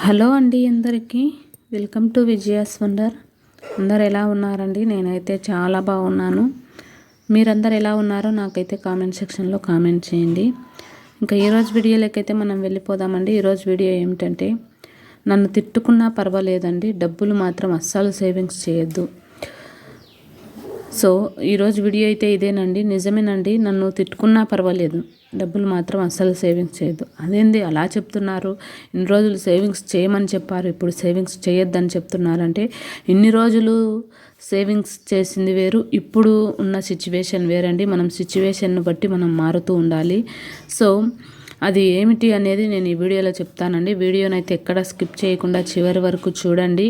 Hello అండి అందరికీ welcome to Vijaya's wonder. అందరు ఎలా ఉన్నారండి? నేనైతే చాలా బాగున్నాను. మీరందరు ఎలా ఉన్నారో నాకైతే కామెంట్ సెక్షన్లో కామెంట్ చేయండి. ఇంకా ఈరోజు వీడియోలోకైతే మనం వెళ్ళిపోదామండి. ఈరోజు వీడియో ఏమిటంటే, నన్ను తిట్టుకున్నా పర్వాలేదండి, డబ్బులు మాత్రం అస్సలు సేవింగ్స్ చేయొద్దు. సో ఈరోజు వీడియో అయితే ఇదేనండి. నిజమేనండి, నన్ను తిట్టుకున్నా పర్వాలేదు, డబ్బులు మాత్రం అస్సలు సేవింగ్స్ చేయొద్దు. అదేంది అలా చెప్తున్నారు? ఇన్ని రోజులు సేవింగ్స్ చేయమని చెప్పారు, ఇప్పుడు సేవింగ్స్ చేయొద్దని చెప్తున్నారంటే, ఇన్ని రోజులు సేవింగ్స్ చేసింది వేరు, ఇప్పుడు ఉన్న సిచ్యువేషన్ వేరండి. మనం సిచ్యువేషన్ను బట్టి మనం మారుతూ ఉండాలి. సో అది ఏమిటి అనేది నేను ఈ వీడియోలో చెప్తానండి. వీడియోనైతే ఎక్కడ స్కిప్ చేయకుండా చివరి వరకు చూడండి.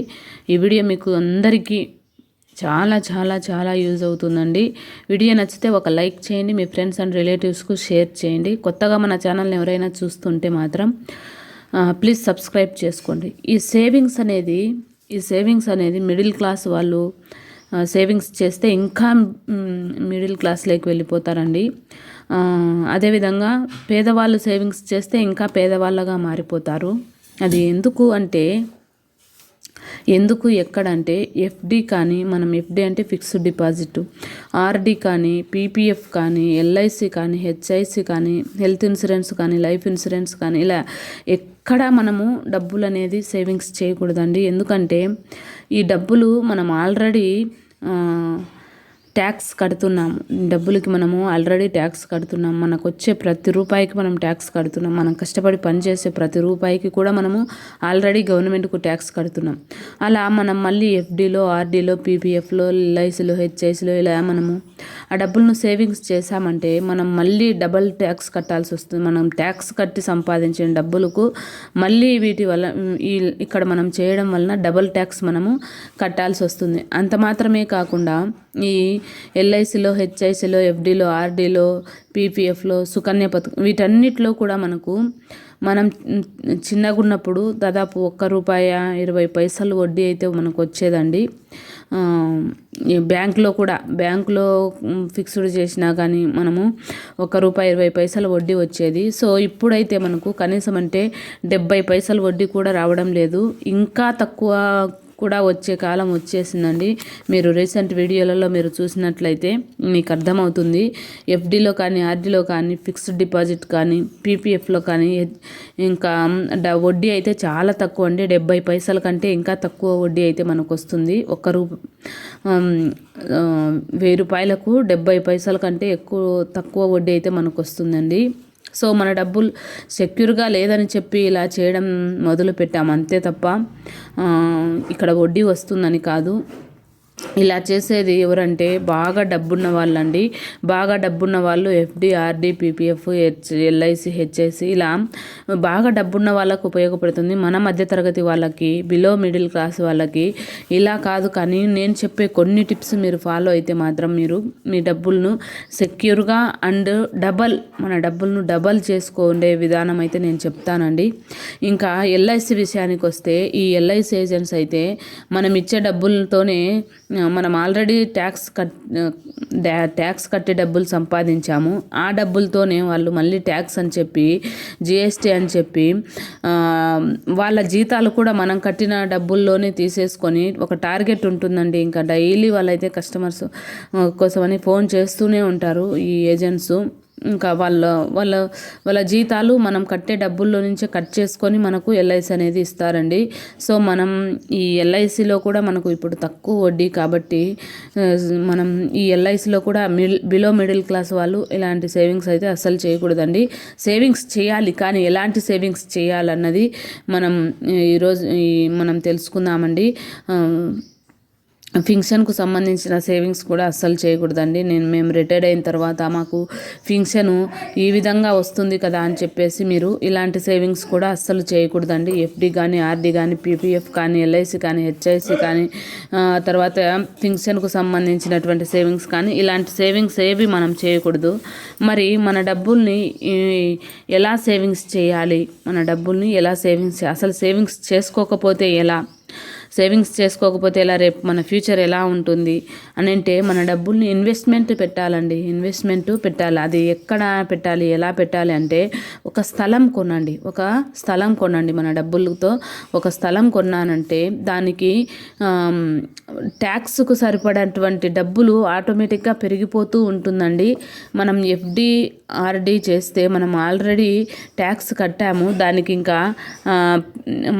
ఈ వీడియో మీకు అందరికీ చాలా చాలా చాలా యూజ్ అవుతుందండి. వీడియో నచ్చితే ఒక లైక్ చేయండి, మీ ఫ్రెండ్స్ అండ్ రిలేటివ్స్కు షేర్ చేయండి. కొత్తగా మన ఛానల్ని ఎవరైనా చూస్తుంటే మాత్రం ప్లీజ్ సబ్స్క్రైబ్ చేసుకోండి. ఈ సేవింగ్స్ అనేది మిడిల్ క్లాస్ వాళ్ళు సేవింగ్స్ చేస్తే ఇంకా మిడిల్ క్లాస్లోకి వెళ్ళిపోతారండి. అదేవిధంగా పేదవాళ్ళు సేవింగ్స్ చేస్తే ఇంకా పేదవాళ్ళగా మారిపోతారు. అది ఎందుకు ఎక్కడంటే, ఎఫ్డి కానీ, మనం ఎఫ్డి అంటే ఫిక్స్డ్ డిపాజిట్, ఆర్డి కానీ, పీపీఎఫ్ కానీ, ఎల్ఐసి కానీ, హెచ్ఐసి కానీ, హెల్త్ ఇన్సూరెన్స్ కానీ, లైఫ్ ఇన్సూరెన్స్ కానీ, ఇలా ఎక్కడ మనము డబ్బులు అనేది సేవింగ్స్ చేయకూడదండి. ఎందుకంటే ఈ డబ్బులు మనం ఆల్రెడీ ట్యాక్స్ కడుతున్నాము. డబ్బులకి మనము ఆల్రెడీ ట్యాక్స్ కడుతున్నాం. మనకు వచ్చే ప్రతి రూపాయికి మనం ట్యాక్స్ కడుతున్నాం. మనం కష్టపడి పనిచేసే ప్రతి రూపాయికి కూడా మనము ఆల్రెడీ గవర్నమెంట్కు ట్యాక్స్ కడుతున్నాం. అలా మనం మళ్ళీ ఎఫ్డీలో, ఆర్డీలో, పీపీఎఫ్లో, ఎల్ఐసిలో, హెచ్ఐసిలో ఇలా మనము ఆ డబ్బులను సేవింగ్స్ చేశామంటే మనం మళ్ళీ డబల్ ట్యాక్స్ కట్టాల్సి వస్తుంది. మనం ట్యాక్స్ కట్టి సంపాదించిన డబ్బులకు మళ్ళీ వీటి వల్ల ఇక్కడ మనం చేయడం వలన డబల్ ట్యాక్స్ మనము కట్టాల్సి వస్తుంది. అంత మాత్రమే కాకుండా ఈ ఎల్ఐసిలో, హెచ్ఐసిలో, ఎఫ్డీలో, ఆర్డీలో, పీపీఎఫ్లో, సుకన్య పథకం, వీటన్నిటిలో కూడా మనం చిన్నగా ఉన్నప్పుడు దాదాపు ₹1.20 వడ్డీ అయితే మనకు వచ్చేదండి. బ్యాంకులో ఫిక్స్డ్ చేసినా కానీ మనము ₹1.20 వడ్డీ వచ్చేది. సో ఇప్పుడైతే మనకు కనీసం అంటే 70 పైసలు వడ్డీ కూడా రావడం లేదు. ఇంకా తక్కువ కూడా వచ్చే కాలం వచ్చేసిందండి. మీరు రీసెంట్ వీడియోలలో మీరు చూసినట్లయితే మీకు అర్థమవుతుంది. ఎఫ్డీలో కానీ, ఆర్డీలో కానీ, ఫిక్స్డ్ డిపాజిట్ కానీ, పీపీఎఫ్లో కానీ ఇంకా వడ్డీ అయితే చాలా తక్కువ అండి. 70 పైసల కంటే ఇంకా తక్కువ వడ్డీ అయితే మనకు వస్తుంది. ₹1000కు 70 పైసల కంటే తక్కువ వడ్డీ అయితే మనకు వస్తుందండి. సో మన డబ్బులు సెక్యూర్గా లేదని చెప్పి ఇలా చేయడం మొదలు పెట్టాము అంతే తప్ప ఇక్కడ వడ్డీ వస్తుందని కాదు. ఇలా చేసేది ఎవరంటే బాగా డబ్బున్న వాళ్ళండి. బాగా డబ్బున్న వాళ్ళు FD, RD, PPF, LIC, HIC ఇలా బాగా డబ్బున్న వాళ్ళకు ఉపయోగపడుతుంది. మన మధ్యతరగతి వాళ్ళకి, బిలో మిడిల్ క్లాస్ వాళ్ళకి ఇలా కాదు. కానీ నేను చెప్పే కొన్ని టిప్స్ మీరు ఫాలో అయితే మాత్రం మీరు మీ డబ్బులను సెక్యూర్గా అండ్ మన డబ్బులను డబల్ చేసుకునే విధానం అయితే నేను చెప్తానండి. ఇంకా ఎల్ఐసి విషయానికి వస్తే, ఈ ఎల్ఐసి ఏజెంట్స్ అయితే మనం ఇచ్చే డబ్బులతోనే మనం ఆల్రెడీ ట్యాక్స్ కట్టి డబ్బులు సంపాదించాము. ఆ డబ్బులతోనే వాళ్ళు మళ్ళీ ట్యాక్స్ అని చెప్పి, జిఎస్టీ అని చెప్పి వాళ్ళ జీతాలు కూడా మనం కట్టిన డబ్బుల్లోనే తీసేసుకొని ఒక టార్గెట్ ఉంటుందండి. ఇంకా డైలీ వాళ్ళైతే కస్టమర్స్ కోసమని ఫోన్ చేస్తూనే ఉంటారు ఈ ఏజెంట్స్. ఇంకా వాళ్ళ జీతాలు మనం కట్టే డబ్బుల్లో నుంచే కట్ చేసుకొని మనకు ఎల్ఐసి అనేది ఇస్తారండి. సో మనం ఈ ఎల్ఐసిలో కూడా మనకు ఇప్పుడు తక్కువ వడ్డీ కాబట్టి మనం ఈ ఎల్ఐసిలో కూడా బిలో మిడిల్ క్లాస్ వాళ్ళు ఇలాంటి సేవింగ్స్ అయితే అస్సలు చేయకూడదండి. సేవింగ్స్ చేయాలి, కానీ ఎలాంటి సేవింగ్స్ చేయాలన్నది ఈరోజు మనం తెలుసుకుందామండి. ఫింక్షన్కు సంబంధించిన సేవింగ్స్ కూడా అస్సలు చేయకూడదండి. మేము రిటైర్డ్ అయిన తర్వాత మాకు ఫింక్షను ఈ విధంగా వస్తుంది కదా అని చెప్పేసి మీరు ఇలాంటి సేవింగ్స్ కూడా అస్సలు చేయకూడదండి. ఎఫ్డి కానీ, ఆర్డి కానీ, పీపీఎఫ్ కానీ, ఎల్ఐసి కానీ, హెచ్ఐసి కానీ, తర్వాత ఫింక్షన్కు సంబంధించినటువంటి సేవింగ్స్ కానీ, ఇలాంటి సేవింగ్స్ ఏవి మనం చేయకూడదు. మరి మన డబ్బుల్ని ఎలా సేవింగ్స్ చేయాలి? అసలు సేవింగ్స్ చేసుకోకపోతే ఎలా? సేవింగ్స్ చేసుకోకపోతే ఎలా, రేపు మన ఫ్యూచర్ ఎలా ఉంటుంది అని అంటే మన డబ్బుల్ని ఇన్వెస్ట్మెంట్ పెట్టాలండి. ఇన్వెస్ట్మెంట్ పెట్టాలి. అది ఎక్కడ పెట్టాలి, ఎలా పెట్టాలి అంటే ఒక స్థలం కొనండి. ఒక స్థలం కొనండి. మన డబ్బులతో ఒక స్థలం కొన్నానంటే దానికి ట్యాక్స్కు సరిపడేటువంటి డబ్బులు ఆటోమేటిక్గా పెరిగిపోతూ ఉంటుందండి. మనం ఎఫ్డి ఆర్డి చేస్తే మనం ఆల్రెడీ ట్యాక్స్ కట్టాము. దానికి ఇంకా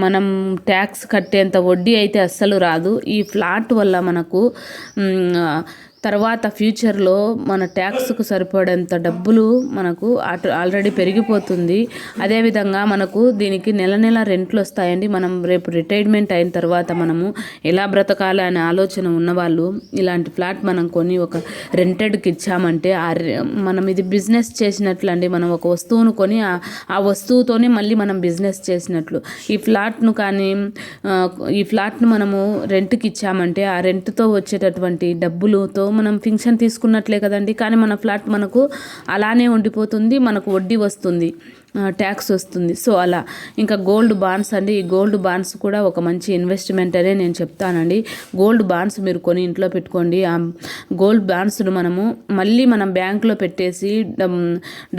మనం ట్యాక్స్ కట్టేంత వడ్డీ అయితే అస్సలు రాదు. ఈ ఫ్లాట్ వల్ల మనకు తర్వాత ఫ్యూచర్లో మన ట్యాక్స్కు సరిపడేంత డబ్బులు మనకు ఆల్రెడీ పెరిగిపోతుంది. అదేవిధంగా మనకు దీనికి నెల నెల రెంట్లు వస్తాయండి. మనం రేపు రిటైర్మెంట్ అయిన తర్వాత మనము ఎలా బ్రతకాలి అనే ఆలోచన ఉన్నవాళ్ళు ఇలాంటి ఫ్లాట్ మనం కొని ఒక రెంటెడ్కి ఇచ్చామంటే మనం ఇది బిజినెస్ చేసినట్లు అండి. మనం ఒక వస్తువును కొని ఆ వస్తువుతోనే మళ్ళీ మనం బిజినెస్ చేసినట్లు. ఈ ఫ్లాట్ను మనము రెంట్కి ఇచ్చామంటే ఆ రెంట్తో వచ్చేటటువంటి డబ్బులతో మనం ఫింక్షన్ తీసుకున్నట్లే కదండి. కానీ మన ఫ్లాట్ మనకు అలానే ఉండిపోతుంది. మనకు వడ్డీ వస్తుంది, ట్యాక్స్ వస్తుంది. సో అలా ఇంకా గోల్డ్ బాండ్స్ అండి. ఈ గోల్డ్ బాండ్స్ కూడా ఒక మంచి ఇన్వెస్ట్మెంట్ అనే నేను చెప్తానండి. గోల్డ్ బాండ్స్ మీరు కొని ఇంట్లో పెట్టుకోండి. ఆ గోల్డ్ బాండ్స్ను మనము మళ్ళీ మనం బ్యాంకులో పెట్టేసి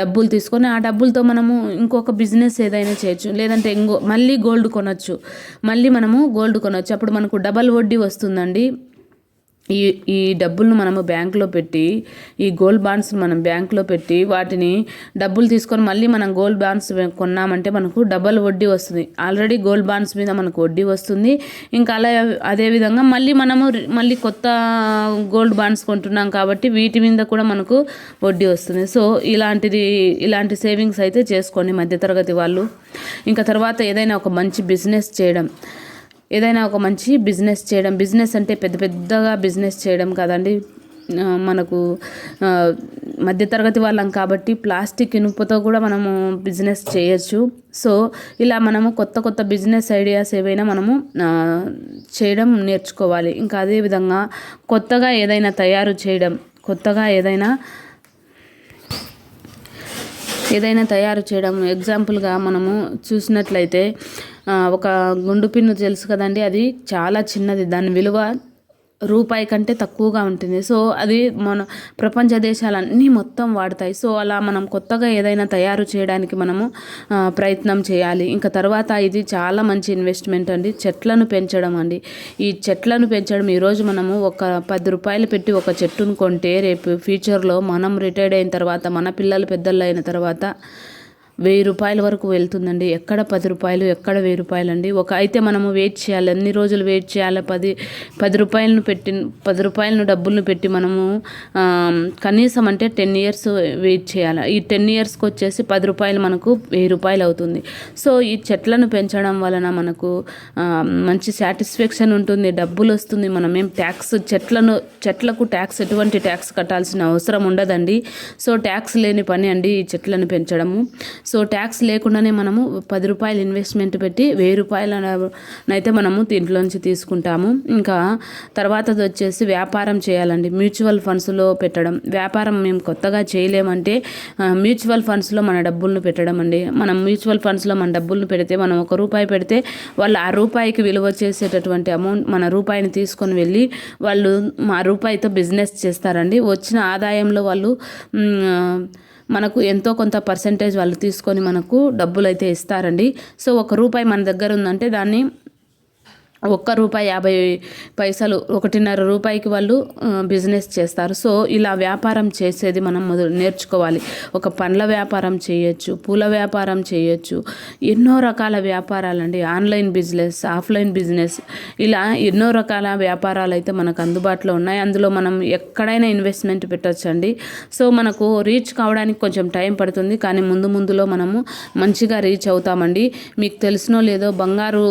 డబ్బులు తీసుకొని ఆ డబ్బులతో మనము ఇంకొక బిజినెస్ ఏదైనా చేయొచ్చు. లేదంటే మళ్ళీ గోల్డ్ కొనొచ్చు. అప్పుడు మనకు డబల్ వడ్డీ వస్తుందండి. ఈ డబ్బులను మనము బ్యాంకులో పెట్టి, ఈ గోల్డ్ బాండ్స్ మనం బ్యాంకులో పెట్టి వాటిని డబ్బులు తీసుకొని మళ్ళీ మనం గోల్డ్ బాండ్స్ కొన్నామంటే మనకు డబల్ వడ్డీ వస్తుంది. ఆల్రెడీ గోల్డ్ బాండ్స్ మీద మనకు వడ్డీ వస్తుంది. ఇంకా అదేవిధంగా మళ్ళీ కొత్త గోల్డ్ బాండ్స్ కొంటున్నాం కాబట్టి వీటి మీద కూడా మనకు వడ్డీ వస్తుంది. సో ఇలాంటి సేవింగ్స్ అయితే చేసుకోండి మధ్యతరగతి వాళ్ళు. ఇంకా తర్వాత ఏదైనా ఒక మంచి బిజినెస్ చేయడం. బిజినెస్ అంటే పెద్దగా బిజినెస్ చేయడం కాదండి. మనకు మధ్యతరగతి వాళ్ళం కాబట్టి ప్లాస్టిక్ ఇనుపతో కూడా మనము బిజినెస్ చేయొచ్చు. సో ఇలా మనము కొత్త బిజినెస్ ఐడియాస్ ఏవైనా మనము చేయడం నేర్చుకోవాలి. ఇంకా అదేవిధంగా కొత్తగా ఏదైనా తయారు చేయడం ఎగ్జాంపుల్గా మనము చూసినట్లయితే ఒక గుండు పిన్ను తెలుసు కదండి. అది చాలా చిన్నది. దాని విలువ రూపాయి కంటే తక్కువగా ఉంటుంది. సో అది మన ప్రపంచ దేశాలన్నీ మొత్తం వాడతాయి. సో అలా మనం కొత్తగా ఏదైనా తయారు చేయడానికి మనము ప్రయత్నం చేయాలి. ఇంకా తర్వాత ఇది చాలా మంచి ఇన్వెస్ట్మెంట్ అండి. చెట్లను పెంచడం అండి. ఈ చెట్లను పెంచడం ఈరోజు మనము ఒక 10 రూపాయలు పెట్టి ఒక చెట్టును కొంటే రేపు ఫ్యూచర్లో మనం రిటైర్డ్ అయిన తర్వాత మన పిల్లలు పెద్దలు అయిన తర్వాత 1000 రూపాయల వరకు వెళ్తుందండి. ఎక్కడ 10 రూపాయలు, ఎక్కడ 1000 రూపాయలు అండి. అయితే మనము వెయిట్ చేయాలి. ఎన్ని రోజులు వెయిట్ చేయాలి? 10 రూపాయలను డబ్బులను పెట్టి మనము కనీసం అంటే 10 ఇయర్స్ వెయిట్ చేయాలి. ఈ 10 ఇయర్స్కి వచ్చేసి 10 రూపాయలు మనకు 1000 రూపాయలు అవుతుంది. సో ఈ చెట్లను పెంచడం వలన మనకు మంచి సాటిస్ఫాక్షన్ ఉంటుంది, డబ్బులు వస్తుంది. మనం ఏం చెట్లకు ఎటువంటి ట్యాక్స్ కట్టాల్సిన అవసరం ఉండదండి. సో ట్యాక్స్ లేని పని అండి ఈ చెట్లను పెంచడము. సో ట్యాక్స్ లేకుండానే మనము 10 రూపాయలు ఇన్వెస్ట్మెంట్ పెట్టి 1000 రూపాయలనైతే మనము దీంట్లోంచి తీసుకుంటాము. ఇంకా తర్వాతది వచ్చేసి వ్యాపారం చేయాలండి. మ్యూచువల్ ఫండ్స్లో పెట్టడం. వ్యాపారం మేము కొత్తగా చేయలేమంటే మ్యూచువల్ ఫండ్స్లో మన డబ్బులను పెట్టడం అండి. మనం మ్యూచువల్ ఫండ్స్లో మన డబ్బులను పెడితే మనం 1 రూపాయి పెడితే వాళ్ళు ఆ రూపాయికి విలువ చేసేటటువంటి అమౌంట్ మన రూపాయిని తీసుకొని వెళ్ళి వాళ్ళు ఆ రూపాయితో బిజినెస్ చేస్తారండి. వచ్చిన ఆదాయంలో వాళ్ళు మనకు ఎంతో కొంత పర్సెంటేజ్ వాళ్ళు తీసుకొని మనకు డబ్బులు అయితే ఇస్తారండి. సో 1 రూపాయి మన దగ్గర ఉందంటే దాన్ని ₹1.50 1.5 రూపాయికి వాళ్ళు బిజినెస్ చేస్తారు. సో ఇలా వ్యాపారం చేసేది మనం నేర్చుకోవాలి. ఒక పండ్ల వ్యాపారం చేయొచ్చు, పూల వ్యాపారం చేయొచ్చు, ఎన్నో రకాల వ్యాపారాలండి. ఆన్లైన్ బిజినెస్, ఆఫ్లైన్ బిజినెస్, ఇలా ఎన్నో రకాల వ్యాపారాలు అయితే మనకు అందుబాటులో ఉన్నాయి. అందులో మనం ఎక్కడైనా ఇన్వెస్ట్మెంట్ పెట్టొచ్చండి. సో మనకు రీచ్ కావడానికి కొంచెం టైం పడుతుంది, కానీ ముందులో మనము మంచిగా రీచ్ అవుతామండి. మీకు తెలిసినో లేదో బంగారు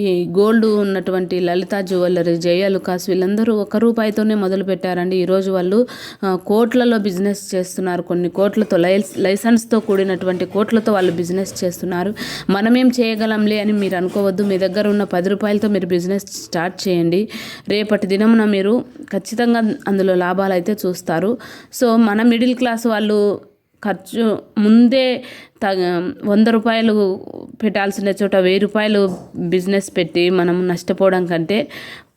ఈ గోల్డ్ ఉన్నటువంటి లలిత జ్యువెలరీ, జయ లుకాస్ వీళ్ళందరూ 1 రూపాయితోనే మొదలు పెట్టారండి. ఈరోజు వాళ్ళు కోట్లలో బిజినెస్ చేస్తున్నారు. కొన్ని కోట్లతో లైసెన్స్తో కూడినటువంటి కోట్లతో వాళ్ళు బిజినెస్ చేస్తున్నారు. మనమేం చేయగలంలే అని మీరు అనుకోవద్దు. మీ దగ్గర ఉన్న 10 రూపాయలతో మీరు బిజినెస్ స్టార్ట్ చేయండి. రేపటి దినమున మీరు ఖచ్చితంగా అందులో లాభాలు అయితే చూస్తారు. సో మన మిడిల్ క్లాస్ వాళ్ళు ఖర్చు ముందే 100 రూపాయలు పెట్టాల్సిన చోట 1000 రూపాయలు బిజినెస్ పెట్టి మనం నష్టపోవడం కంటే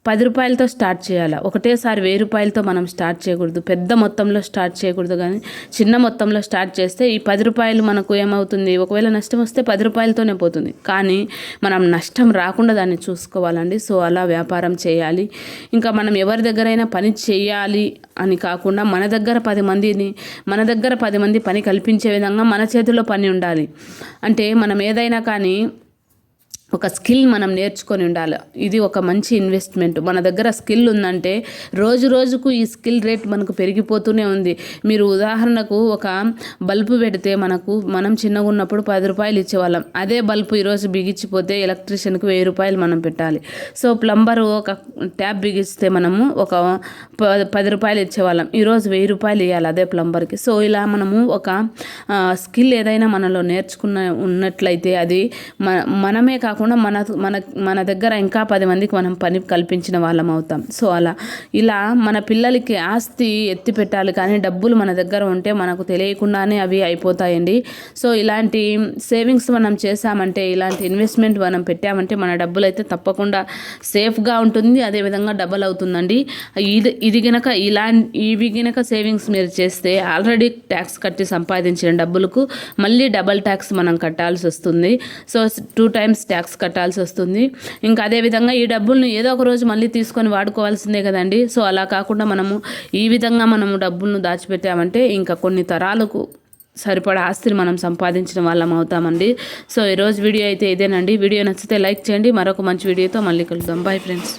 10 రూపాయలతో స్టార్ట్ చేయాలి. ఒకటేసారి 1000 రూపాయలతో మనం స్టార్ట్ చేయకూడదు, పెద్ద మొత్తంలో స్టార్ట్ చేయకూడదు. కానీ చిన్న మొత్తంలో స్టార్ట్ చేస్తే ఈ 10 రూపాయలు మనకు ఏమవుతుంది, ఒకవేళ నష్టం వస్తే 10 రూపాయలతోనే పోతుంది. కానీ మనం నష్టం రాకుండా దాన్ని చూసుకోవాలండి. సో అలా వ్యాపారం చేయాలి. ఇంకా మనం ఎవరి దగ్గరైనా పని చేయాలి అని కాకుండా మన దగ్గర 10 మంది పని కల్పించే విధంగా మన చేతిలో పని ఉండాలి. అంటే మనం ఏదైనా కానీ ఒక స్కిల్ మనం నేర్చుకొని ఉండాలి. ఇది ఒక మంచి ఇన్వెస్ట్మెంట్. మన దగ్గర స్కిల్ ఉందంటే రోజు రోజుకు ఈ స్కిల్ రేట్ మనకు పెరిగిపోతూనే ఉంది. మీరు ఉదాహరణకు ఒక బల్బు పెడితే మనం చిన్నగా ఉన్నప్పుడు 10 రూపాయలు ఇచ్చేవాళ్ళం. అదే బల్బు ఈరోజు బిగించిపోతే ఎలక్ట్రీషియన్కి 1000 రూపాయలు మనం పెట్టాలి. సో ప్లంబరు ఒక ట్యాప్ బిగిస్తే మనము ఒక 10 రూపాయలు ఇచ్చేవాళ్ళం. ఈరోజు 1000 రూపాయలు ఇవ్వాలి అదే ప్లంబర్కి. సో ఇలా మనము ఒక స్కిల్ ఏదైనా మనలో ఉన్నట్లయితే అది మనమే కాకుండా మన దగ్గర ఇంకా 10 మందికి మనం పని కల్పించిన వాళ్ళం అవుతాం. సో ఇలా మన పిల్లలకి ఆస్తి ఎత్తి పెట్టాలి, కానీ డబ్బులు మన దగ్గర ఉంటే మనకు తెలియకుండానే అవి అయిపోతాయండి. సో ఇలాంటి సేవింగ్స్ మనం చేసామంటే, ఇలాంటి ఇన్వెస్ట్మెంట్ మనం పెట్టామంటే మన డబ్బులు అయితే తప్పకుండా సేఫ్గా ఉంటుంది, అదేవిధంగా డబల్ అవుతుందండి. ఇవి గనక సేవింగ్స్ మీరు చేస్తే ఆల్రెడీ ట్యాక్స్ కట్టి సంపాదించిన డబ్బులకు మళ్ళీ డబల్ ట్యాక్స్ మనం కట్టాల్సి వస్తుంది. సో 2 times ట్యాక్స్ కట్టాల్సి వస్తుంది. ఇంకా అదేవిధంగా ఈ డబ్బుల్ని ఏదో ఒక రోజు మళ్ళీ తీసుకొని వాడుకోవాల్సిందే కదండి. సో అలా కాకుండా ఈ విధంగా మనము డబ్బులను దాచిపెట్టామంటే ఇంకా కొన్ని తరాలకు సరిపడా ఆస్తిని మనం సంపాదించిన వాళ్ళం అవుతామండి. సో ఈరోజు వీడియో అయితే ఇదేనండి. వీడియో నచ్చితే లైక్ చేయండి. మరొక మంచి వీడియోతో మళ్ళీ కలుద్దాం. Bye friends.